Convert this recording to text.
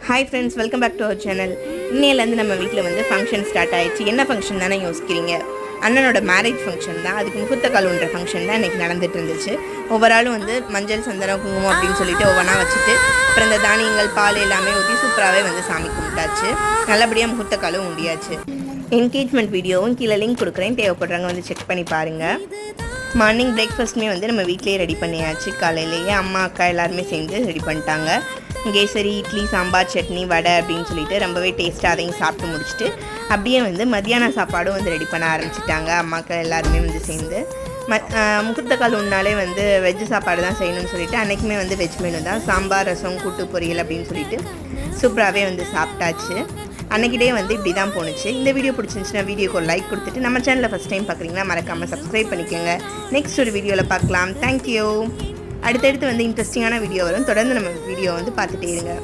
Hi friends, welcome back to our channel. இன்னையிலேருந்து நம்ம வீட்டில் வந்து ஃபங்க்ஷன் ஸ்டார்ட் ஆயிடுச்சு. என்ன ஃபங்க்ஷன் தானே யோசிக்கிறீங்க? அண்ணனோட மேரேஜ் ஃபங்க்ஷன் தான். அதுக்கு முகூர்த்த கால்ன்ற ஃபங்க்ஷன் தான் இன்றைக்கி நடந்துட்டு இருந்துச்சு. ஒவ்வொரு ஆளும் வந்து மஞ்சள், சந்தனம், குங்குமம் அப்படின்னு சொல்லிட்டு ஒவ்வொன்றா வச்சுட்டு அப்புறம் இந்த தானியங்கள், பால் எல்லாமே ஊற்றி சூப்பராகவே வந்து சாமி கும்பிட்டாச்சு. நல்லபடியாக முகூர்த்த காலும் உண்டியாச்சு. என்கேஜ்மெண்ட் வீடியோவும் கீழே லிங்க் கொடுக்குறேன், தேவைப்படுறவங்க வந்து செக் பண்ணி பாருங்கள். மார்னிங் பிரேக்ஃபாஸ்ட்டுமே வந்து நம்ம வீட்டிலேயே ரெடி பண்ணியாச்சு. காலையிலேயே அம்மா அக்கா எல்லாருமே சேர்ந்து ரெடி பண்ணிட்டாங்க. கேசரி, இட்லி, சாம்பார், சட்னி, வடை அப்படின்னு சொல்லிட்டு ரொம்பவே டேஸ்ட்டாக அதையும் சாப்பிட்டு முடிச்சுட்டு அப்படியே வந்து மத்தியான சாப்பாடும் வந்து ரெடி பண்ண ஆரம்பிச்சிட்டாங்க அம்மாக்கள் எல்லாருமே வந்து சேர்ந்து. முகூர்த்த கால் உன்னாலே வந்து வெஜ்ஜு சாப்பாடு தான் செய்யணும்னு சொல்லிட்டு அன்றைக்குமே வந்து வெஜ் மெனு தான். சாம்பார், ரசம், கூட்டு பொரியல் அப்படின்னு சொல்லிட்டு சூப்பராகவே வந்து சாப்பிட்டாச்சு. அன்றைக்கிட்டே வந்து இப்படி தான் போணுச்சு. இந்த வீடியோ பிடிச்சிருந்துச்சுன்னா வீடியோக்கு ஒரு லைக் கொடுத்துட்டு நம்ம சேனலில் ஃபஸ்ட் டைம் பார்க்குறீங்கன்னா மறக்காமல் சப்ஸ்கிரைப் பண்ணிக்கோங்க. நெக்ஸ்ட் ஒரு வீடியோவில் பார்க்கலாம். தேங்க்யூ. அடுத்தடுத்து வந்து இன்ட்ரெஸ்டிங்கான வீடியோ வரும். தொடர்ந்து நம்ம வீடியோ வந்து பார்த்துட்டே இருங்க.